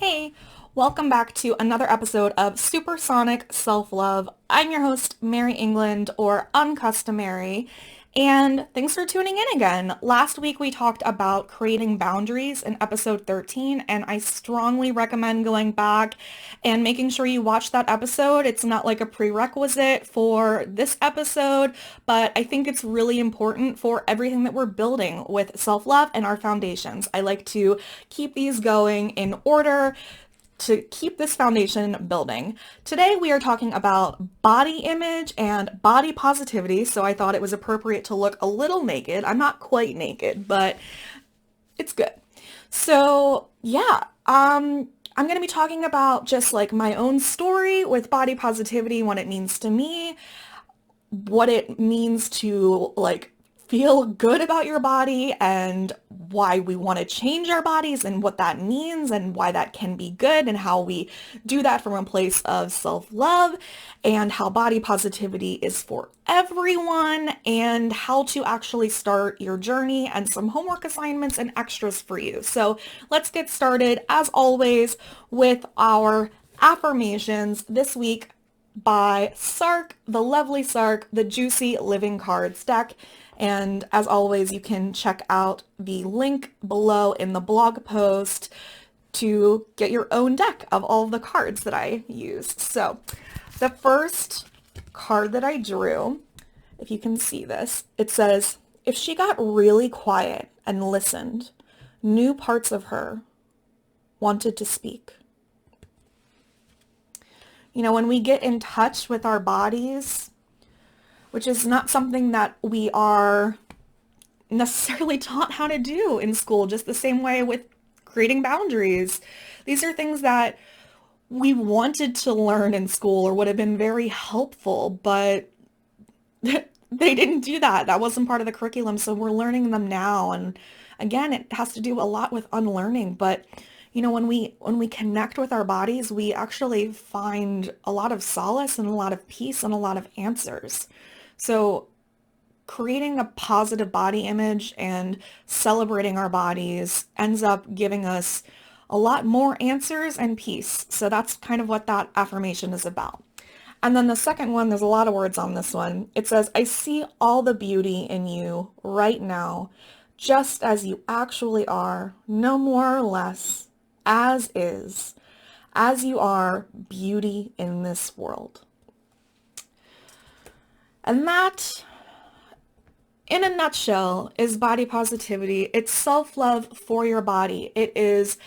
Hey, welcome back to another episode of Supersonic Self-Love. I'm your host, Mary England, or Uncustomary, and thanks for tuning in again. Last week we talked about creating boundaries in episode 13, and I strongly recommend going back and making sure you watch that episode. It's not like a prerequisite for this episode, but I think it's really important for everything that we're building with self-love and our foundations. I like to keep these going in order to keep this foundation building. Today we are talking about body image and body positivity, so I thought it was appropriate to look a little naked. I'm not quite naked, but it's good. So yeah, I'm going to be talking about just like my own story with body positivity, what it means to me, what it means to like feel good about your body and why we want to change our bodies and what that means and why that can be good and how we do that from a place of self-love and how body positivity is for everyone and how to actually start your journey and some homework assignments and extras for you. So let's get started as always with our affirmations this week by Sark, the lovely Sark, the Juicy Living Cards deck. And as always, you can check out the link below in the blog post to get your own deck of all of the cards that I use. So the first card that I drew, if you can see this, it says, if she got really quiet and listened, new parts of her wanted to speak. You know, when we get in touch with our bodies, which is not something that we are necessarily taught how to do in school, just the same way with creating boundaries. These are things that we wanted to learn in school or would have been very helpful, but they didn't do that. That wasn't part of the curriculum, so we're learning them now. And again, it has to do a lot with unlearning, but you know, when we connect with our bodies, we actually find a lot of solace and a lot of peace and a lot of answers. So creating a positive body image and celebrating our bodies ends up giving us a lot more answers and peace. So that's kind of what that affirmation is about. And then the second one, there's a lot of words on this one. It says, I see all the beauty in you right now, just as you actually are, no more or less, as is, as you are, beauty in this world. And that, in a nutshell, is body positivity. It's self-love for your body. It is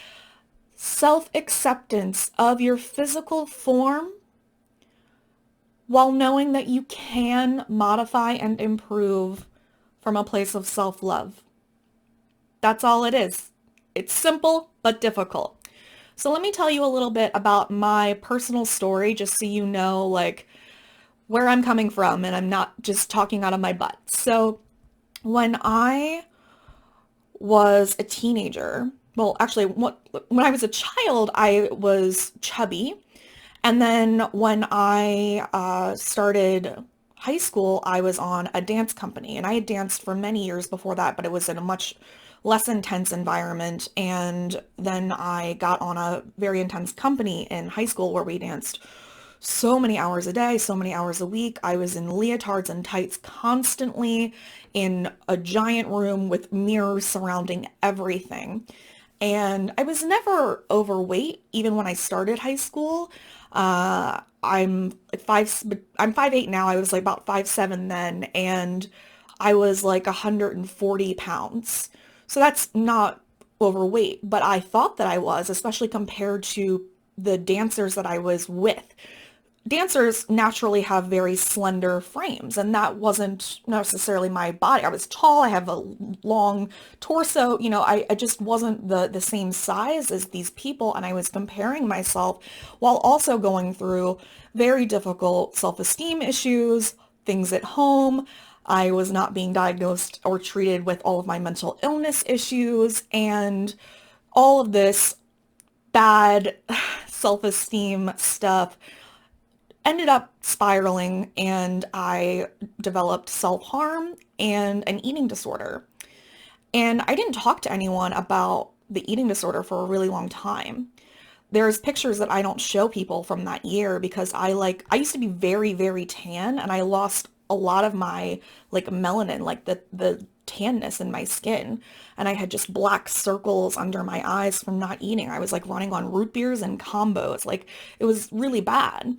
self-acceptance of your physical form while knowing that you can modify and improve from a place of self-love. That's all it is. It's simple but difficult. So let me tell you a little bit about my personal story just so you know like where I'm coming from and I'm not just talking out of my butt. So when I was a teenager, well, actually, when I was a child, I was chubby. And then when I started high school, I was on a dance company. And I had danced for many years before that, but it was in a much less intense environment. And then I got on a very intense company in high school where we danced so many hours a day, so many hours a week. I was in leotards and tights constantly in a giant room with mirrors surrounding everything. And I was never overweight, even when I started high school. I'm 5'8" now. I was like about 5'7" then, and I was like 140 pounds. So that's not overweight, but I thought that I was, especially compared to the dancers that I was with. Dancers naturally have very slender frames, and that wasn't necessarily my body. I was tall, I have a long torso, you know, I just wasn't the same size as these people, and I was comparing myself while also going through very difficult self-esteem issues, things at home. I was not being diagnosed or treated with all of my mental illness issues, and all of this bad self-esteem stuff ended up spiraling and I developed self-harm and an eating disorder. And I didn't talk to anyone about the eating disorder for a really long time. there's pictures that I don't show people from that year because I used to be very, very tan and I lost a lot of my like melanin, like the tanness in my skin. And I had just black circles under my eyes from not eating. I was like running on root beers and combos. Like it was really bad.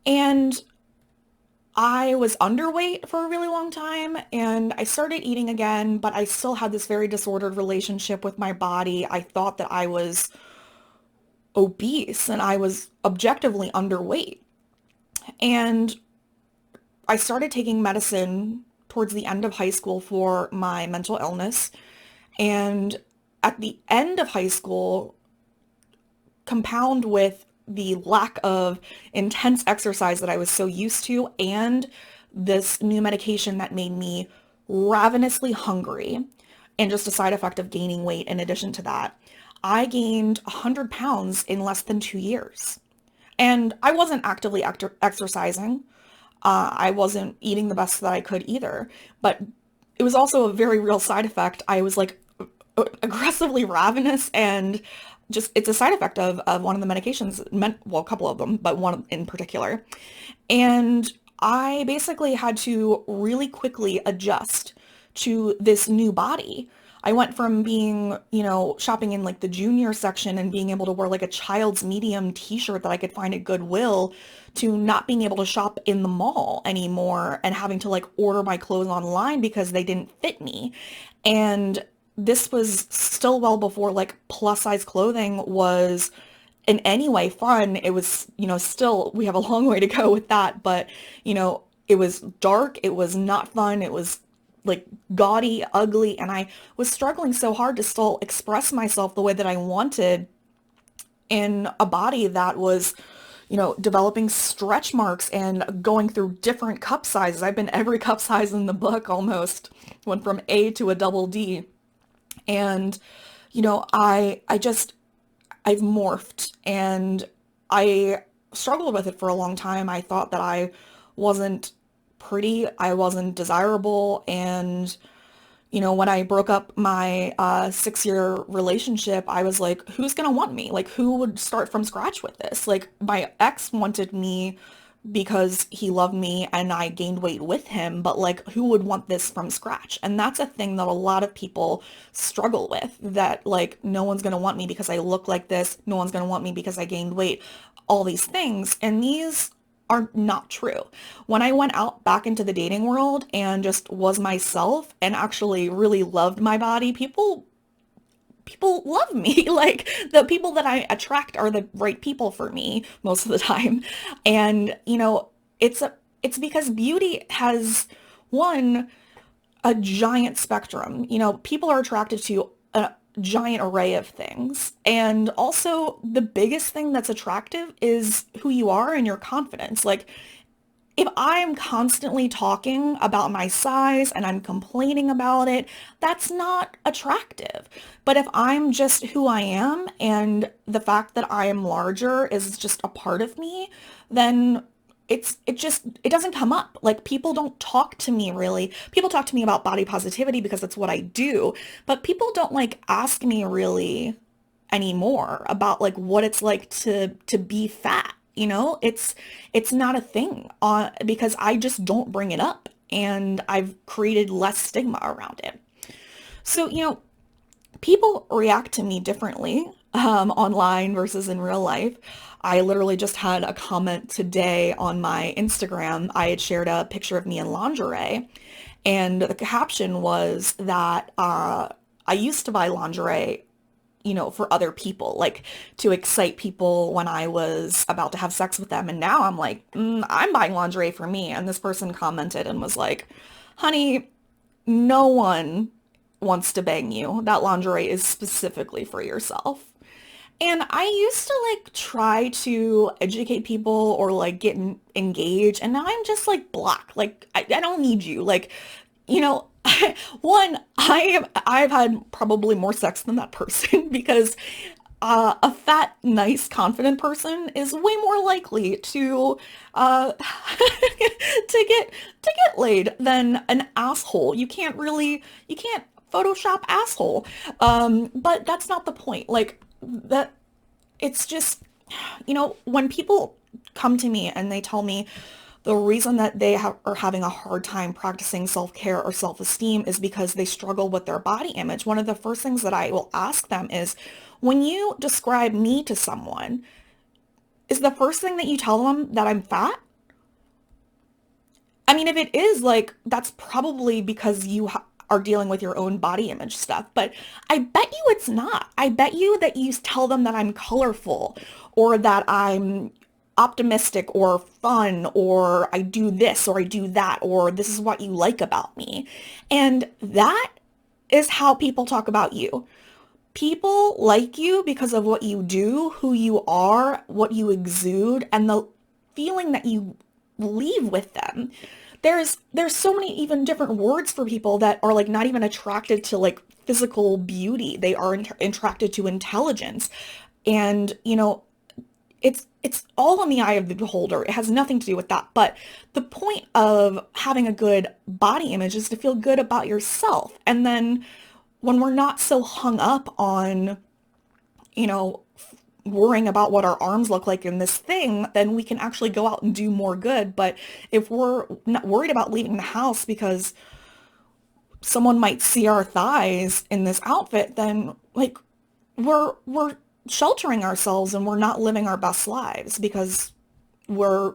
And I was underweight for a really long time and I started eating again, but I still had this very disordered relationship with my body. I thought that I was obese and I was objectively underweight. And I started taking medicine towards the end of high school for my mental illness. And at the end of high school, compound with the lack of intense exercise that I was so used to and this new medication that made me ravenously hungry and just a side effect of gaining weight in addition to that, I gained 100 pounds in less than 2 years. And I wasn't actively exercising. I wasn't eating the best that I could either. But it was also a very real side effect. I was like aggressively ravenous and just it's a side effect of one of the medications, well, a couple of them, but one in particular. And I basically had to really quickly adjust to this new body. I went from being, shopping in like the junior section and being able to wear like a child's medium t-shirt that I could find at Goodwill to not being able to shop in the mall anymore and having to like order my clothes online because they didn't fit me. And this was still well before like plus size clothing was in any way fun. It was, still, we have a long way to go with that, but, it was dark. It was not fun. It was like gaudy, ugly, and I was struggling so hard to still express myself the way that I wanted in a body that was, developing stretch marks and going through different cup sizes. I've been every cup size in the book almost. Went from A to a double D. And, I've morphed and I struggled with it for a long time. I thought that I wasn't pretty, I wasn't desirable, and when I broke up my 6-year relationship, I was like, who's gonna want me? Like, who would start from scratch with this? Like, my ex wanted me because he loved me and I gained weight with him, but like, who would want this from scratch? And that's a thing that a lot of people struggle with, that like, no one's gonna want me because I look like this, no one's gonna want me because I gained weight, all these things. And these are not true. When I went out back into the dating world and just was myself and actually really loved my body, people love me. Like the people that I attract are the right people for me most of the time. And it's because beauty has one a giant spectrum. People are attracted to a giant array of things. And also the biggest thing that's attractive is who you are and your confidence. Like if I'm constantly talking about my size and I'm complaining about it, that's not attractive. But if I'm just who I am and the fact that I am larger is just a part of me, then it doesn't come up. Like people don't talk to me really. People talk to me about body positivity because that's what I do, but people don't like ask me really anymore about like what it's like to be fat. It's not a thing because I just don't bring it up and I've created less stigma around it. So, people react to me differently online versus in real life. I literally just had a comment today on my Instagram. I had shared a picture of me in lingerie, and the caption was that I used to buy lingerie, for other people, like to excite people when I was about to have sex with them. And now I'm like, I'm buying lingerie for me. And this person commented and was like, honey, no one wants to bang you. That lingerie is specifically for yourself. And I used to like try to educate people or like engaged, and now I'm just like block. Like I don't need you. Like, you know, one, I've had probably more sex than that person because a fat, nice, confident person is way more likely to to get laid than an asshole. You can't Photoshop asshole. But that's not the point. Like that it's just, when people come to me and they tell me the reason that are having a hard time practicing self-care or self-esteem is because they struggle with their body image. One of the first things that I will ask them is, when you describe me to someone, is the first thing that you tell them that I'm fat? I mean, if it is, like, that's probably because you are dealing with your own body image stuff, but I bet you it's not. I bet you that you tell them that I'm colorful or that I'm optimistic or fun or I do this or I do that or this is what you like about me. And that is how people talk about you. People like you because of what you do, who you are, what you exude, and the feeling that you leave with them. There's so many even different words for people that are like not even attracted to like physical beauty. They are attracted to intelligence. And, it's all in the eye of the beholder. It has nothing to do with that. But the point of having a good body image is to feel good about yourself. And then when we're not so hung up on, you know, worrying about what our arms look like in this thing, then we can actually go out and do more good. But if we're not worried about leaving the house because someone might see our thighs in this outfit, then like we're sheltering ourselves and we're not living our best lives because we're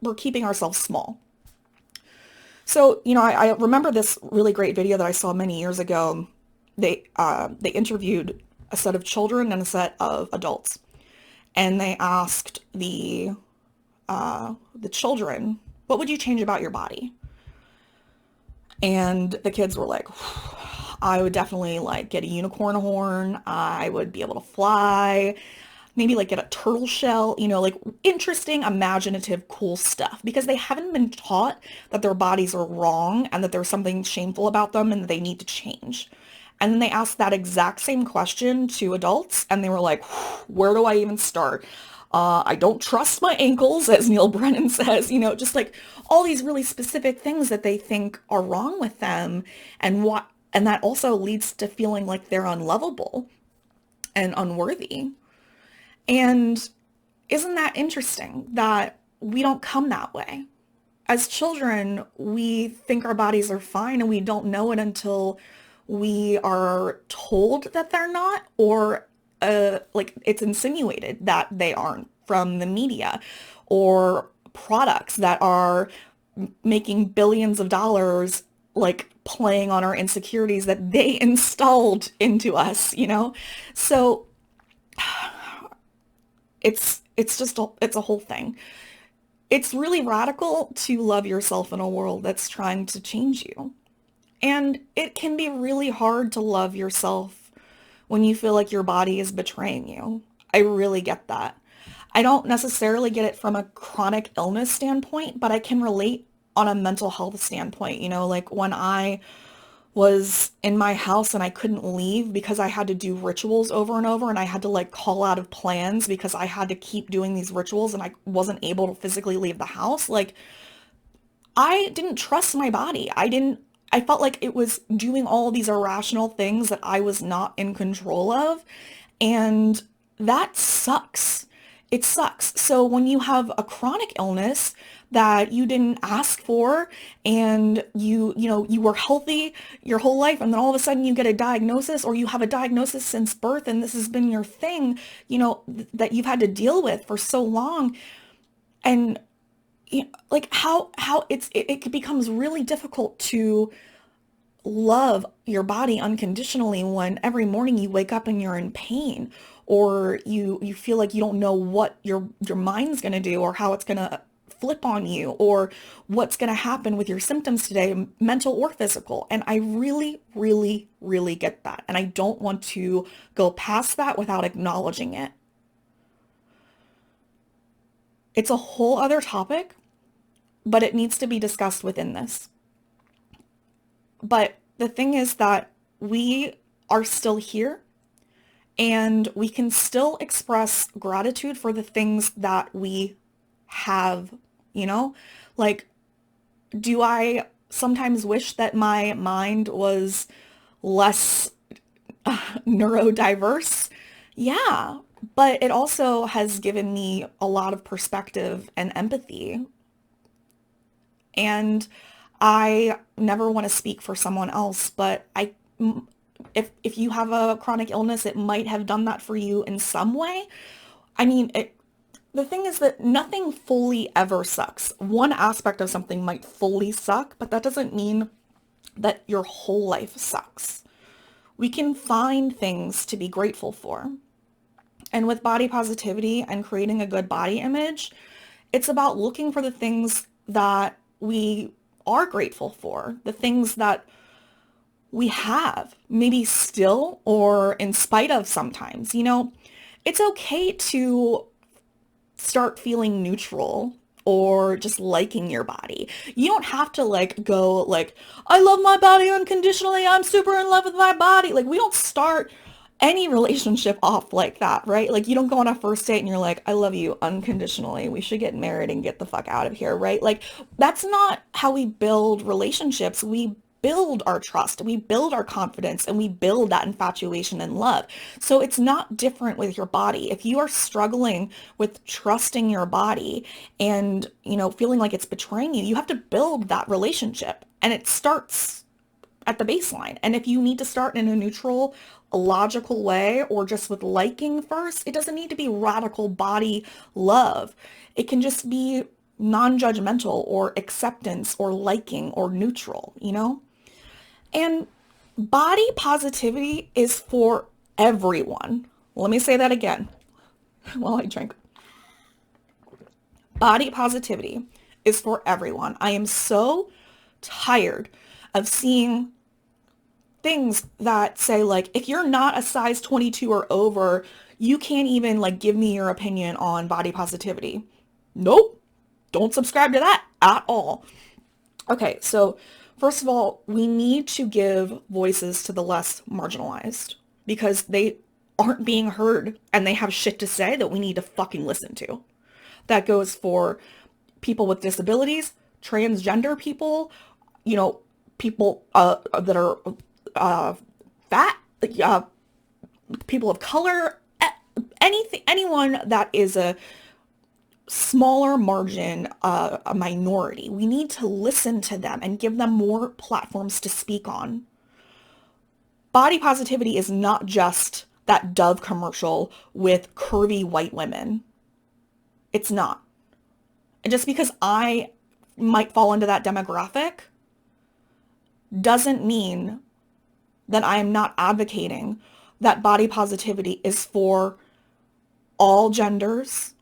we're keeping ourselves small. So, I remember this really great video that I saw many years ago. They interviewed a set of children and a set of adults, and they asked the children, "What would you change about your body?" And the kids were like, "I would definitely like get a unicorn horn. I would be able to fly. Maybe like get a turtle shell, like interesting, imaginative, cool stuff because they haven't been taught that their bodies are wrong and that there's something shameful about them and that they need to change." And then they asked that exact same question to adults and they were like, where do I even start? I don't trust my ankles, as Neil Brennan says, just like all these really specific things that they think are wrong with them and that also leads to feeling like they're unlovable and unworthy. And isn't that interesting that we don't come that way? As children, we think our bodies are fine and we don't know it until we are told that they're not, or like it's insinuated that they aren't from the media or products that are making billions of dollars like playing on our insecurities that they installed into us. So it's a whole thing. It's really radical to love yourself in a world that's trying to change you. And it can be really hard to love yourself when you feel like your body is betraying you. I really get that. I don't necessarily get it from a chronic illness standpoint, but I can relate on a mental health standpoint. Like when I was in my house and I couldn't leave because I had to do rituals over and over and I had to like call out of plans because I had to keep doing these rituals and I wasn't able to physically leave the house. Like I didn't trust my body. I felt like it was doing all these irrational things that I was not in control of. And that sucks. It sucks. So when you have a chronic illness that you didn't ask for and you were healthy your whole life and then all of a sudden you get a diagnosis or you have a diagnosis since birth and this has been your thing, that you've had to deal with for so long. And like how it becomes really difficult to love your body unconditionally when every morning you wake up and you're in pain or you feel like you don't know what your mind's going to do or how it's going to flip on you or what's going to happen with your symptoms today, mental or physical. And I really, really, really get that. And I don't want to go past that without acknowledging it. It's a whole other topic, but it needs to be discussed within this. But the thing is that we are still here and we can still express gratitude for the things that we have, like, do I sometimes wish that my mind was less neurodiverse? Yeah, But it also has given me a lot of perspective and empathy. And I never want to speak for someone else, but if you have a chronic illness, it might have done that for you in some way. I mean, the thing is that nothing fully ever sucks. One aspect of something might fully suck, but that doesn't mean that your whole life sucks. We can find things to be grateful for. And with body positivity and creating a good body image, it's about looking for the things that we are grateful for, the things that we have, maybe still or in spite of sometimes. It's okay to start feeling neutral or just liking your body. You don't have to go I love my body unconditionally. I'm super in love with my body. Like, we don't start any relationship off like that, right? Like, you don't go on a first date and you're like, I love you unconditionally. We should get married and get the fuck out of here, right? Like, that's not how we build relationships. We build our trust, we build our confidence, and we build that infatuation and love. So it's not different with your body. If you are struggling with trusting your body and, feeling like it's betraying you, you have to build that relationship. And it starts at the baseline. And if you need to start in a neutral, logical way or just with liking first, it doesn't need to be radical body love. It can just be non-judgmental or acceptance or liking or neutral. And body positivity is for everyone. Let me say that again while I drink. Body positivity is for everyone. I am so tired of seeing things that say if you're not a size 22 or over, you can't even give me your opinion on body positivity. Nope. Don't subscribe to that at all. Okay, so first of all, we need to give voices to the less marginalized because they aren't being heard and they have shit to say that we need to fucking listen to. That goes for people with disabilities, transgender people, people that are fat, people of color, anyone that is a smaller margin, a minority. We need to listen to them and give them more platforms to speak on. Body positivity is not just that Dove commercial with curvy white women. It's not. And just because I might fall into that demographic doesn't mean that I am not advocating that body positivity is for all genders,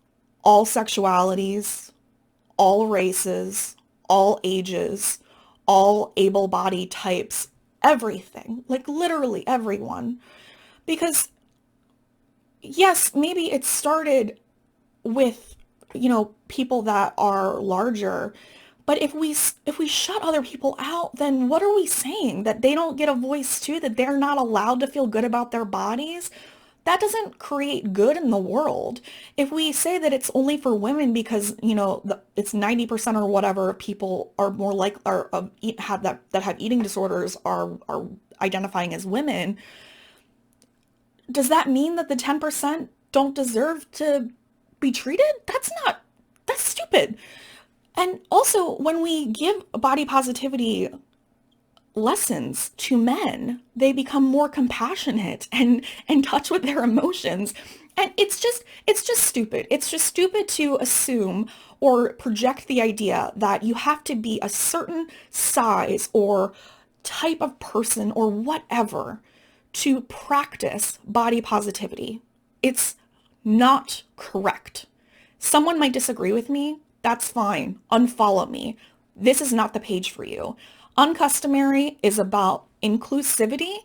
all sexualities, all races, all ages, all able-bodied types, everything, literally everyone. Because yes, maybe it started with, people that are larger, but if we shut other people out, then what are we saying? That they don't get a voice too, that they're not allowed to feel good about their bodies? That doesn't create good in the world. If we say that it's only for women because, it's 90% or whatever of people are more like or have that have eating disorders are identifying as women, does that mean that the 10% don't deserve to be treated? That's stupid. And also, when we give body positivity lessons to men, they become more compassionate and in touch with their emotions. And it's just stupid. It's just stupid to assume or project the idea that you have to be a certain size or type of person or whatever to practice body positivity. It's not correct. Someone might disagree with me. That's fine. Unfollow me. This is not the page for you. Uncustomary is about inclusivity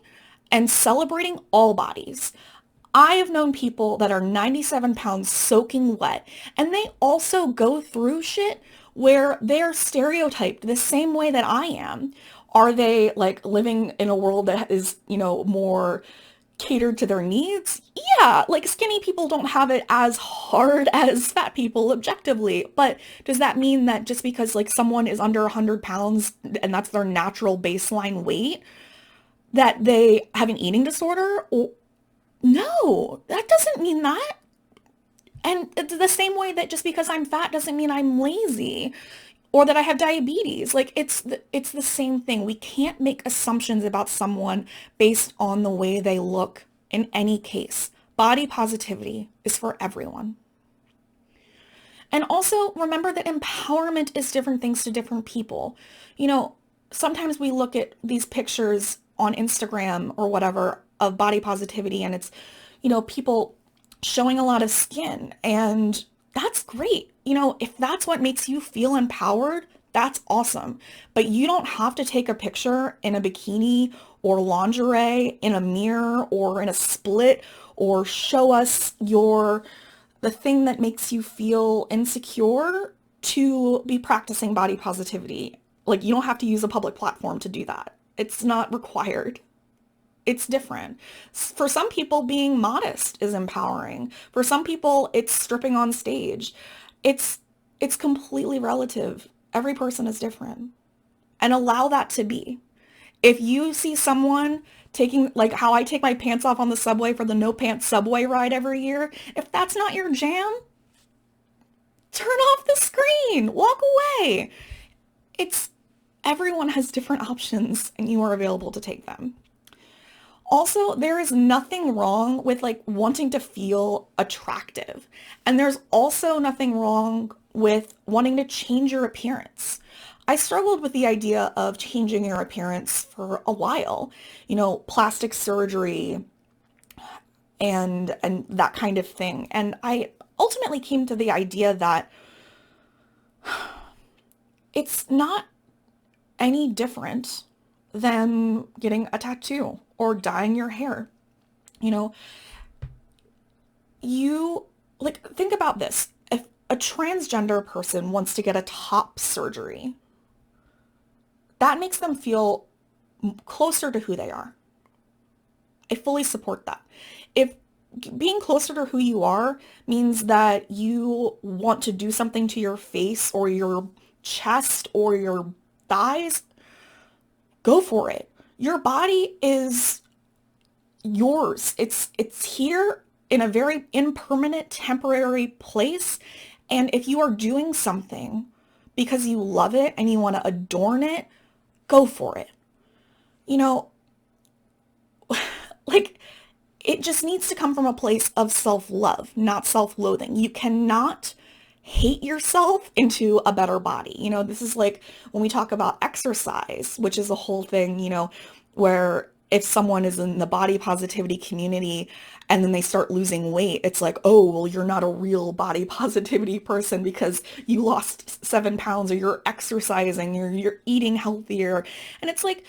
and celebrating all bodies. I have known people that are 97 pounds soaking wet, and they also go through shit where they're stereotyped the same way that I am. Are they living in a world that is, more catered to their needs? Yeah, skinny people don't have it as hard as fat people objectively, but does that mean that just because someone is under 100 pounds and that's their natural baseline weight, that they have an eating disorder? Or no, that doesn't mean that. And it's the same way that just because I'm fat doesn't mean I'm lazy or that I have diabetes. Like it's the same thing. We can't make assumptions about someone based on the way they look in any case. Body positivity is for everyone. And also remember that empowerment is different things to different people. You know, sometimes we look at these pictures on Instagram or whatever of body positivity and it's, people showing a lot of skin and that's great. If that's what makes you feel empowered, that's awesome. But you don't have to take a picture in a bikini or lingerie in a mirror or in a split or show us the thing that makes you feel insecure to be practicing body positivity. Like you don't have to use a public platform to do that. It's not required. It's different. For some people, being modest is empowering. For some people, it's stripping on stage. It's it's completely relative. Every person is different. And allow that to be. If you see someone taking, like how I take my pants off on the subway for the no pants subway ride every year, if that's not your jam, turn off the screen, walk away. It's Everyone has different options and you are available to take them. Also, there is nothing wrong with like wanting to feel attractive. And there's also nothing wrong with wanting to change your appearance. I struggled with the idea of changing your appearance for a while, plastic surgery and that kind of thing. And I ultimately came to the idea that it's not any different than getting a tattoo or dyeing your hair. You know, you like think about this. If a transgender person wants to get a top surgery, that makes them feel closer to who they are. I fully support that. If being closer to who you are means that you want to do something to your face or your chest or your thighs, go for it. Your body is yours. It's here in a very impermanent, temporary place. And if you are doing something because you love it and you want to adorn it, go for it. You know, like it just needs to come from a place of self-love, not self-loathing. You cannot hate yourself into a better body. This is like when we talk about exercise, which is a whole thing, where if someone is in the body positivity community and then they start losing weight, it's like, oh, well, you're not a real body positivity person because you lost 7 pounds or you're exercising or you're eating healthier. And it's like,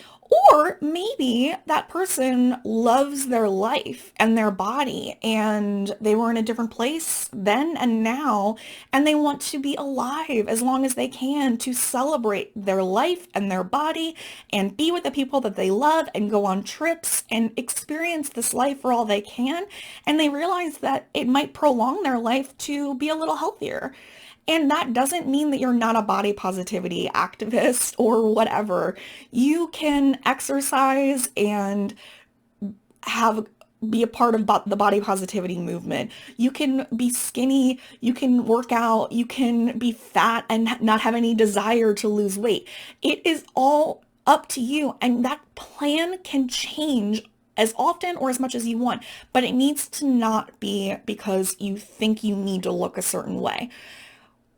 or maybe that person loves their life and their body and they were in a different place then and now, and they want to be alive as long as they can to celebrate their life and their body and be with the people that they love and go on trips and experience this life for all they can. And they realize that it might prolong their life to be a little healthier. And that doesn't mean that you're not a body positivity activist or whatever. You can exercise and have be a part of the body positivity movement. You can be skinny, you can work out, you can be fat and not have any desire to lose weight. It is all up to you, and that plan can change as often or as much as you want, but it needs to not be because you think you need to look a certain way.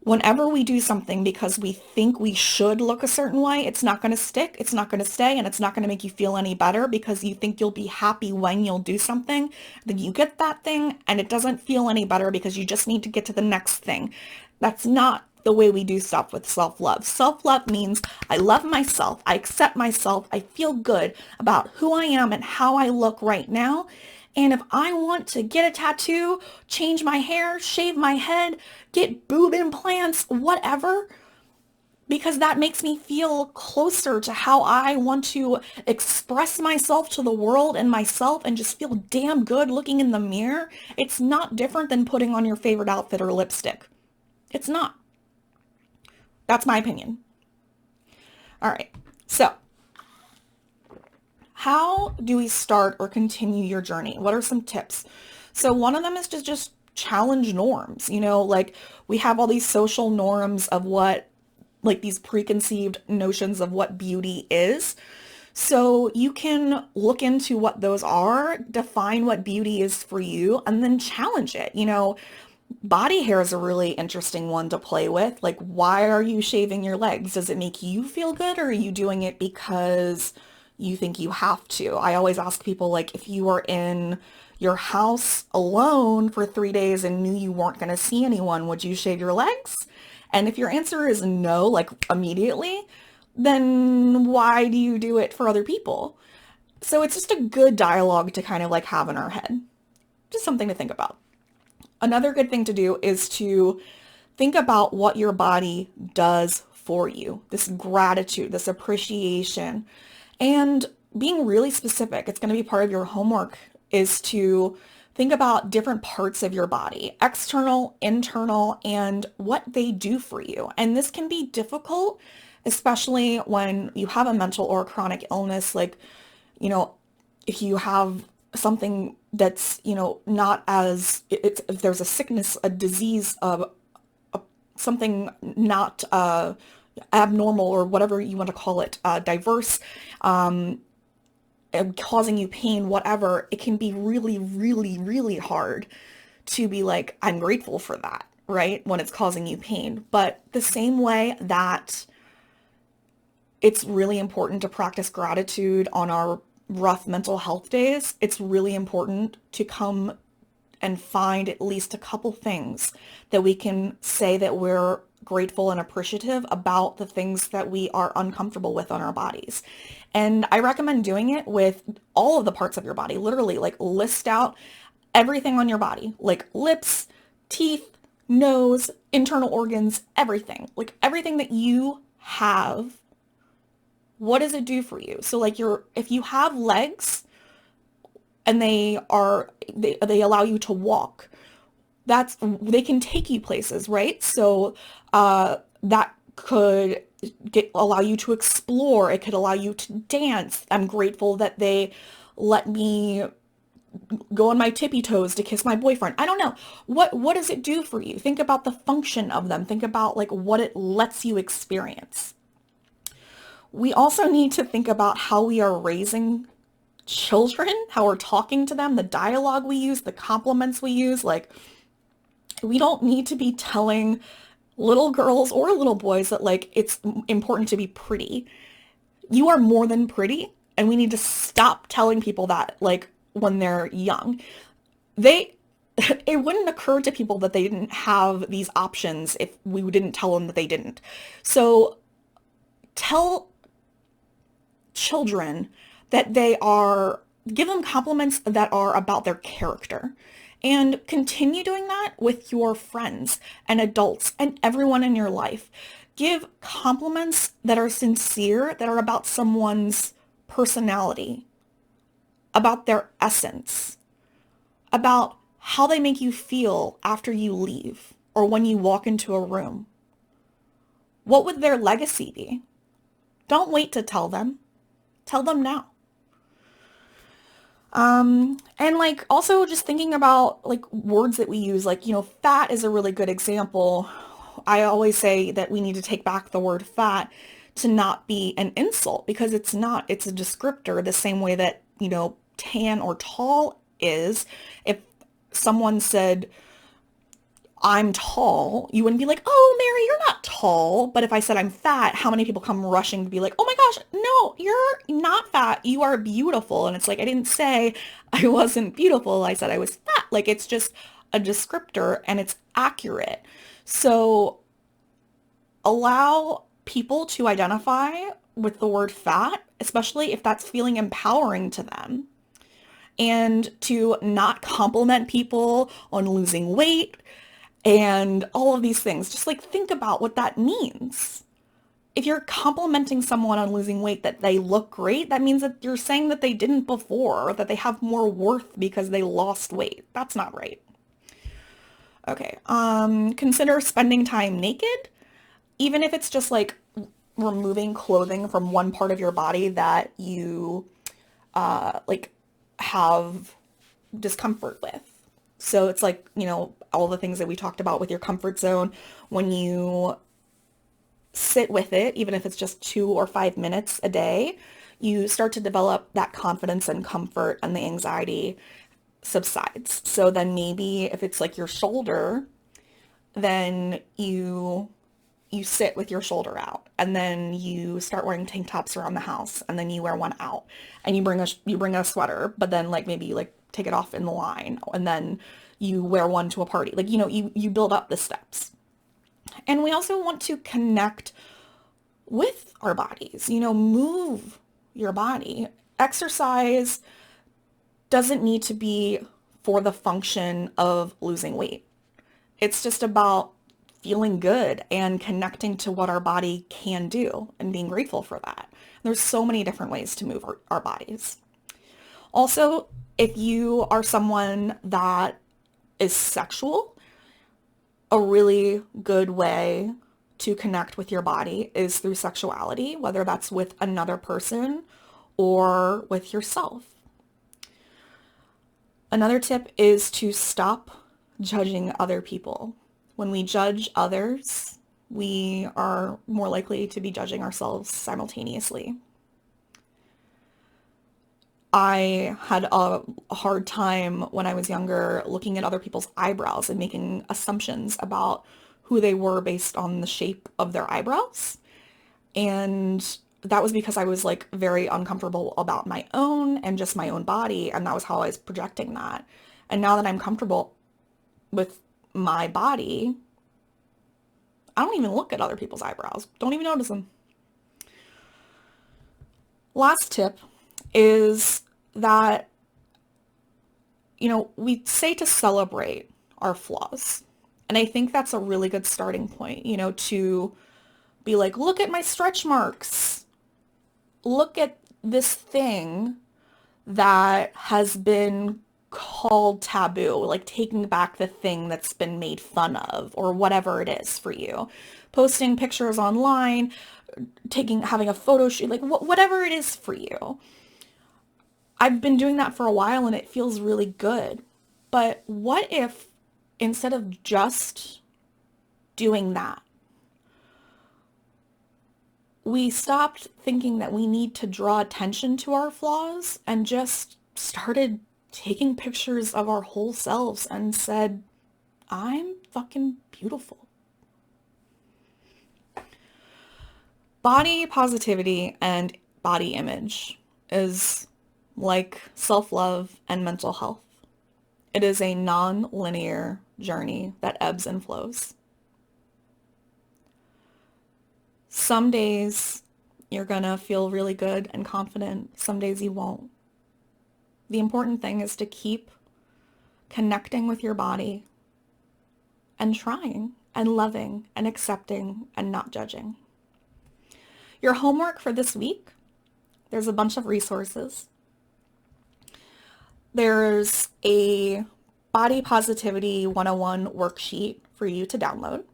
Whenever we do something because we think we should look a certain way, it's not going to stick, it's not going to stay, and it's not going to make you feel any better because you think you'll be happy when you'll do something. Then you get that thing and it doesn't feel any better because you just need to get to the next thing. That's not the way we do stuff with self-love. Self-love means I love myself, I accept myself, I feel good about who I am and how I look right now. And if I want to get a tattoo, change my hair, shave my head, get boob implants, whatever, because that makes me feel closer to how I want to express myself to the world and myself and just feel damn good looking in the mirror, it's not different than putting on your favorite outfit or lipstick. It's not. That's my opinion. All right. So, how do we start or continue your journey? What are some tips? So one of them is to just challenge norms, like we have all these social norms of what, like these preconceived notions of what beauty is. So you can look into what those are, define what beauty is for you, and then challenge it. Body hair is a really interesting one to play with. Like, why are you shaving your legs? Does it make you feel good, or are you doing it because you think you have to? I always ask people, like, if you were in your house alone for 3 days and knew you weren't going to see anyone, would you shave your legs? And if your answer is no, like immediately, then why do you do it for other people? So it's just a good dialogue to kind of like have in our head. Just something to think about. Another good thing to do is to think about what your body does for you. This gratitude, this appreciation, and being really specific. It's going to be part of your homework is to think about different parts of your body, external, internal, and what they do for you. And this can be difficult, especially when you have a mental or a chronic illness, like, you know, if you have something that's, not as, if there's a sickness, a disease, something not abnormal or whatever you want to call it, diverse, causing you pain, whatever, it can be really, really, really hard to be like, I'm grateful for that, right? When it's causing you pain. But the same way that it's really important to practice gratitude on our rough mental health days, it's really important to come and find at least a couple things that we can say that we're grateful and appreciative about the things that we are uncomfortable with on our bodies. And I recommend doing it with all of the parts of your body, literally like list out everything on your body, like lips, teeth, nose, internal organs, everything, like everything that you have. What does it do for you? So like if you have legs and they allow you to walk, they can take you places, right? So that could allow you to explore. It could allow you to dance. I'm grateful that they let me go on my tippy toes to kiss my boyfriend. I don't know. What does it do for you? Think about the function of them. Think about like what it lets you experience. We also need to think about how we are raising children, how we're talking to them, the dialogue we use, the compliments we use. Like, we don't need to be telling little girls or little boys that like it's important to be pretty. You are more than pretty, and we need to stop telling people that like when they're young. It wouldn't occur to people that they didn't have these options if we didn't tell them that they didn't. So tell children that give them compliments that are about their character. And continue doing that with your friends and adults and everyone in your life. Give compliments that are sincere, that are about someone's personality, about their essence, about how they make you feel after you leave or when you walk into a room. What would their legacy be? Don't wait to tell them. Tell them now. And like also just thinking about like words that we use, like, fat is a really good example. I always say that we need to take back the word fat to not be an insult, because it's not, it's a descriptor the same way that, tan or tall is. If someone said, I'm tall, you wouldn't be like, oh, Mary, you're not tall. But if I said I'm fat, how many people come rushing to be like, oh my gosh, no, you're not fat. You are beautiful. And it's like, I didn't say I wasn't beautiful. I said I was fat. Like, it's just a descriptor and it's accurate. So allow people to identify with the word fat, especially if that's feeling empowering to them. And to not compliment people on losing weight and all of these things. Just like think about what that means. If you're complimenting someone on losing weight that they look great, that means that you're saying that they didn't before, or that they have more worth because they lost weight. That's not right. Okay. Consider spending time naked, even if it's just like removing clothing from one part of your body that you like have discomfort with. So it's like, all the things that we talked about with your comfort zone, when you sit with it, even if it's just 2 or 5 minutes a day, you start to develop that confidence and comfort, and the anxiety subsides. So then maybe if it's like your shoulder, then you sit with your shoulder out, and then you start wearing tank tops around the house, and then you wear one out, and you bring a sweater, but then like maybe you like take it off in the line, and then you wear one to a party. Like, you build up the steps. And we also want to connect with our bodies, move your body. Exercise doesn't need to be for the function of losing weight. It's just about feeling good and connecting to what our body can do and being grateful for that. There's so many different ways to move our bodies. Also, if you are someone that is sexual, a really good way to connect with your body is through sexuality, whether that's with another person or with yourself. Another tip is to stop judging other people. When we judge others, we are more likely to be judging ourselves simultaneously. I had a hard time when I was younger looking at other people's eyebrows and making assumptions about who they were based on the shape of their eyebrows. And that was because I was like very uncomfortable about my own and just my own body, and that was how I was projecting that. And now that I'm comfortable with my body, I don't even look at other people's eyebrows. Don't even notice them. Last tip is that, we say to celebrate our flaws. And I think that's a really good starting point, to be like, look at my stretch marks. Look at this thing that has been called taboo, like taking back the thing that's been made fun of, or whatever it is for you. Posting pictures online, having a photo shoot, like whatever it is for you. I've been doing that for a while and it feels really good. But what if instead of just doing that, we stopped thinking that we need to draw attention to our flaws and just started taking pictures of our whole selves and said, I'm fucking beautiful. Body positivity and body image is like self-love and mental health. It is a non-linear journey that ebbs and flows. Some days you're gonna feel really good and confident. Some days you won't. The important thing is to keep connecting with your body and trying and loving and accepting and not judging. Your homework for this week, there's a bunch of resources. There's a Body Positivity 101 worksheet for you to download.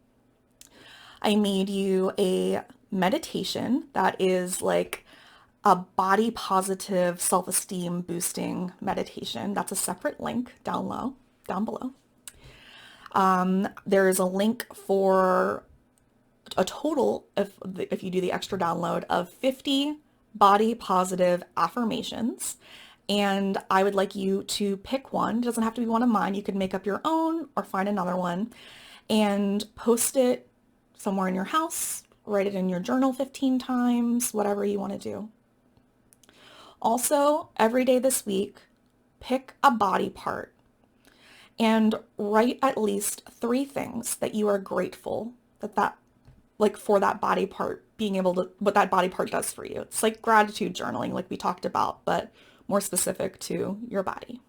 I made you a meditation that is like a body positive self-esteem boosting meditation. That's a separate link down below. There is a link for a total, if you do the extra download, of 50 body positive affirmations. And I would like you to pick one. It doesn't have to be one of mine. You can make up your own or find another one and post it somewhere in your house. Write it in your journal 15 times, whatever you want to do. Also, every day this week, pick a body part and write at least 3 things that you are grateful for that body part, what that body part does for you. It's like gratitude journaling, like we talked about, but more specific to your body.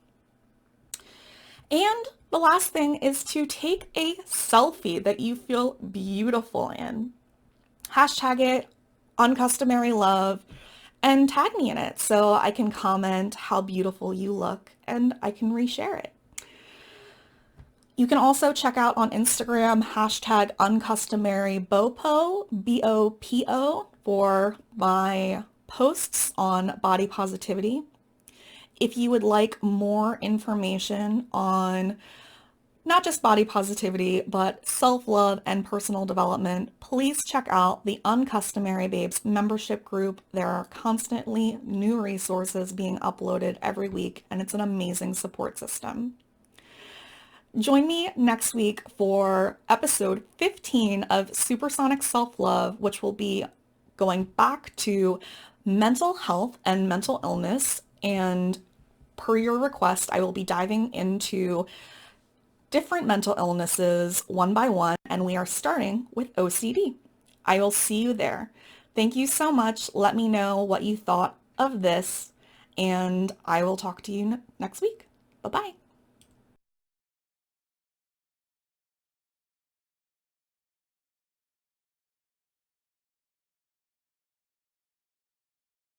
And the last thing is to take a selfie that you feel beautiful in. Hashtag it uncustomary love and tag me in it so I can comment how beautiful you look and I can reshare it. You can also check out on Instagram hashtag uncustomarybopo, B-O-P-O, for my posts on body positivity. If you would like more information on not just body positivity, but self-love and personal development, please check out the Uncustomary Babes membership group. There are constantly new resources being uploaded every week, and it's an amazing support system. Join me next week for episode 15 of Supersonic Self-Love, which will be going back to mental health and mental illness. And per your request, I will be diving into different mental illnesses one by one, and we are starting with OCD. I will see you there. Thank you so much. Let me know what you thought of this, and I will talk to you next week. Bye-bye.